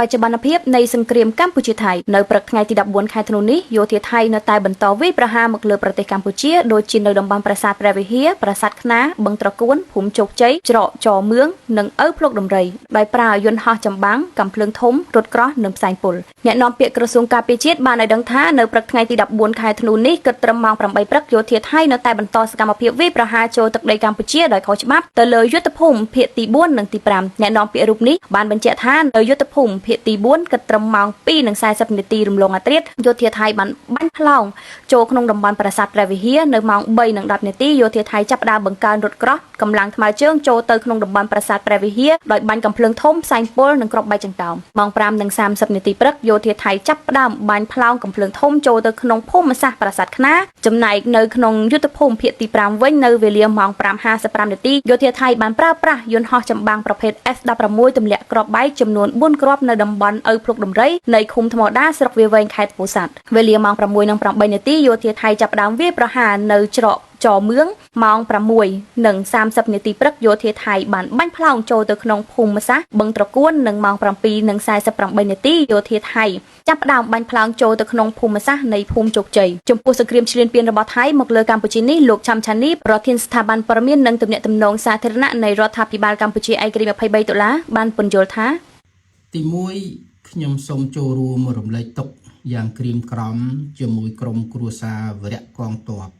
បច្ចុប្បន្នភាពនៃសង្គ្រាមកម្ពុជាថៃនៅព្រឹកថ្ងៃទី14ខែធ្នូនេះយោធាថៃនៅតែបន្តវាយប្រហារមកលើប្រទេសកម្ពុជាដូចជានៅតំបន់ប្រាសាទព្រះវិហារប្រាសាទខ្នាបឹងត្រកួនភូមិជោគជ័យច្រកចរមឿងនិងឪភ្លុកដំរីដោយប្រើយន្តហោះចម្បាំងកាំភ្លើងធំរថក្រោះនិងផ្សែងពុលអ្នកនាំពាក្យក្រសួងការពារជាតិបានឲ្យដឹងថានៅព្រឹកថ្ងៃទី14ខែធ្នូនេះគិតត្រឹមម៉ោង8ព្រឹកយោធាថៃនៅតែបន្តសកម្មភាពវាយប្រហារចូលទឹកដីកម្ពុជាដោយខុសច្បាប់ទៅលើយុទ្ធភូមិភាគទី4និងទី5អ្នកនាំពាក្យរូបនេះបានបញ្ជាក់ថានៅយុទ្ធភូមិភាគទី4គិតត្រឹមម៉ោង2:40នាទីរំលងអាត្រាតយោធាថៃបានបាញ់ផ្លោងចូលក្នុងតំបន់ប្រាសាទព្រះវិហារនៅម៉ោង3:10នាទីយោធាថៃចាប់ផ្ដើមបង្កើនរថក្រោះកម្លាំងថ្មើរជើងចូលទៅក្នុងតំបន់ប្រាសាទព្រះវិហារដោយបាញ់កាំភ្លើងធំផ្សែងពុលនិងគ្រាប់បែកចង្កោមម៉ោង5:30នាទីព្រឹកយោធាថៃចាប់ផ្ដើមបាញ់ផ្លោងកាំភ្លើងធំចូលទៅក្នុងភូមិសាស្ត្រប្រាសាទខ្នាចំណែកនៅក្នុងយុទ្ធភូមិភាគទី5វិញនៅវេលាម៉ោង5:55នាទីយោធាថៃបានប្រើប្រាស់យន្តហោះចម្បាំងប្រភេទ F16 ទម្លាក់គ្រាប់បែកចំនួន4គ្រាប់នៅតំបន់ឪភ្លុកដំរីនៃឃុំថ្មដាស្រុកវាវែងខេត្តពោធិ៍សាត់វេលាម៉ោង6:08នាទីយោធាថៃចាប់ផ្ដើមវាយប្រហារនៅច្រកចរមឿងម៉ោង6:30នាទីព្រឹកយោធាថៃបានបាញ់ផ្លោងចូលទៅក្នុងភូមិសាស្ត្របឹងត្រកួននិងម៉ោង7:48នាទីយោធាថៃចាប់ផ្ដើមបាញ់ផ្លោងចូលទៅក្នុងភូមិសាស្ត្រនៃភូមិជោគជ័យចំពោះសង្គ្រាមឈ្លានពានរបស់ថៃមកលើកម្ពុជានេះលោកឆាំឆានីប្រធានស្ថាប័នព័ត៌មាននិងទំនាក់ទំនងសាធារណៈនៃរដ្ឋាភិបាលកម្ពុជាឯករាជ្យ23តុលាបានពន្យល់ថាទី1ខ្ញុំសូមចូលរួមរំលែកទុក្ខយ៉ាងក្រៀមក្រំជាមួយក្រុមគ្រួសារវរៈកងទ័ព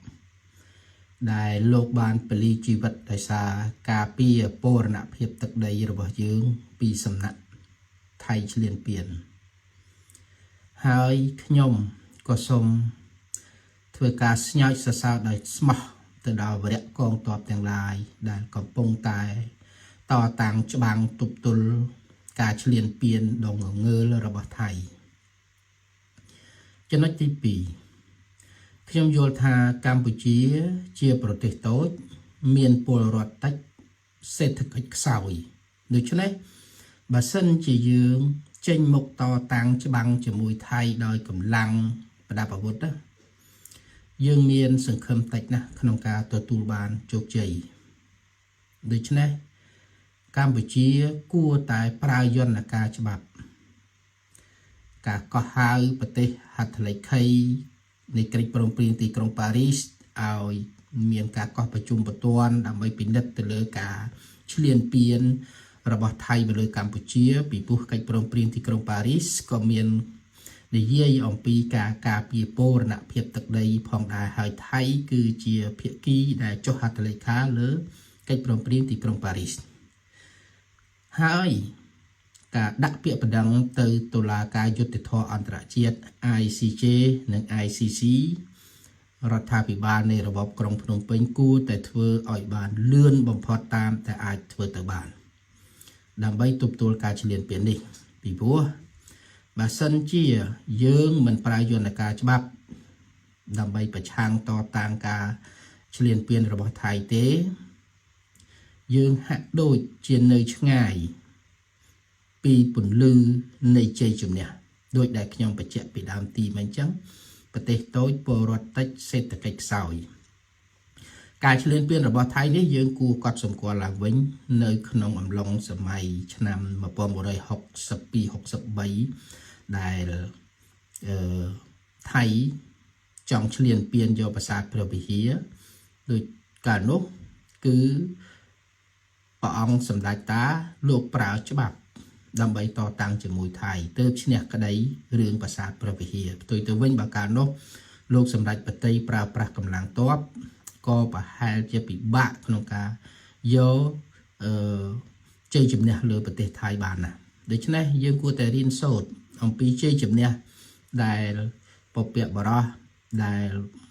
ដែលលោកបានពលីជីវិតដោយសារការពារពរណភាពទឹកដីរបស់យើងពីសំណាក់ថៃឈ្លានពានហើយខ្ញុំក៏សូមធ្វើការស្ញើសរសើរដោយស្មោះទៅដល់វរៈកងទ័ពទាំងឡាយដែលកំពុងតែតតាំងច្បាំងទប់ទល់ការឈ្លានពានដ៏ងងើលរបស់ថៃចំណុចទី2ខ្ញុំយល់ថាកម្ពុជាជាប្រទេសតូចមានពលរដ្ឋតិចសេដ្ឋកិច្ចខ្សោយដូច្នេះបើសិនជាយើងចេញមុខតតាំងច្បាំងជាមួយថៃដោយកម្លាំងប្រដាប់អាវុធយើងមានសង្ឃឹមតិចណាស់ក្នុងការទទួលបានជោគជ័យដូច្នេះកម្ពុជាគួរតែប្រើយន្តការច្បាប់ការកោះហៅប្រទេសហត្ថលេខីនៃកិច្ចព្រមព្រៀងទីក្រុងប៉ារីសឲ្យមានការកោះប្រជុំបន្ទាន់ដើម្បីពិនិត្យទៅលើការឈ្លានពានរបស់ថៃទៅលើកម្ពុជាពីព្រោះកិច្ចព្រមព្រៀងទីក្រុងប៉ារីសក៏មាននិយាយអំពីការការពារពរណភាពទឹកដីផងដែរហើយថៃគឺជាភាគីដែលចុះហត្ថលេខាលើកិច្ចព្រមព្រៀងទីក្រុងប៉ារីសហើយការដាក់ពាក្យបណ្ដឹងទៅតុលាការយុត្តិធម៌អន្តរជាតិ ICJ និង ICC រដ្ឋាភិបាលនៃរបបក្រុងភ្នំពេញគួរតែធ្វើឲ្យបានលឿនបំផុតតាមតែអាចធ្វើទៅបានដើម្បីទប់ទល់ការឈ្លានពាននេះពីព្រោះបើសិនជាយើងមិនប្រើយន្តការច្បាប់ដើម្បីប្រឆាំងតតាំងការឈ្លានពានរបស់ថៃទេយើងហាក់ដូចជានៅឆ្ងាយពីពន្លឺនៃជ័យជំនះដោយដែលខ្ញុំបញ្ជាក់ពីដើមទីមកអញ្ចឹងប្រទេសតូចពលរដ្ឋតិចសេដ្ឋកិច្ចខ្សោយការឈ្លានពានរបស់ថៃនេះយើងគួរកត់សម្គាល់ឡើងវិញនៅក្នុងអំឡុងសម័យឆ្នាំ1962-63ដែលថៃចង់ឈ្លានពានយកប្រាសាទព្រះវិហារដោយកាលនោះគឺព្រះអង្គសម្ដេចតាលោកប្រើច្បាប់ដើម្បីតតាំងជាមួយថៃទើបឈ្នះក្តីរឿងប្រាសាទព្រះវិហារផ្ទុយទៅវិញបើកាលនោះលោកសម្ដេចបតីប្រើប្រាស់កម្លាំងទ័ពក៏ប្រហែលជាពិបាកក្នុងការយកជ័យជំនះលើប្រទេសថៃបានណាដូច្នេះយើងគួរតែរៀនសូត្រអំពីជ័យជំនះដែលពពកបរោះដែល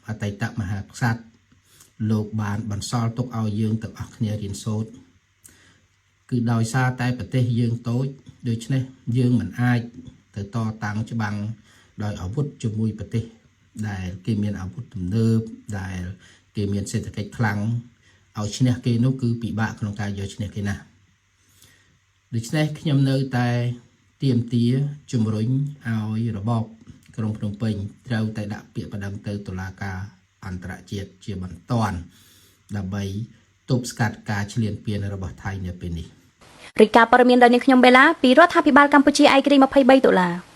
អតីតមហាក្សត្រលោកបានបន្សល់ទុកឲ្យយើងទាំងអស់គ្នារៀនសូត្រគឺដោយសារតែប្រទេសយើងតូចដូច្នេះយើងមិនអាចទៅតតាំងច្បាំងដោយអាវុធជាមួយប្រទេសដែលគេមានអាវុធទំនើបដែលគេមានសេដ្ឋកិច្ចខ្លាំងឲ្យឈ្នះគេនោះគឺពិបាកក្នុងការយកឈ្នះគេណាស់ដូច្នេះខ្ញុំនៅតែទាមទារជំរុញឲ្យរបបក្រុងភ្នំពេញត្រូវតែដាក់ពាក្យបណ្ដឹងទៅតុលាការអន្តរជាតិជាបន្ទាន់ដើម្បីទប់ស្កាត់ការឈ្លានពានរបស់ថៃនៅពេលនេះ រីកាព័ត៌មានដោយនាងខ្ញុំបេឡាពីរដ្ឋាភិបាលកម្ពុជាឯករាជ្យ23ដុល្លារ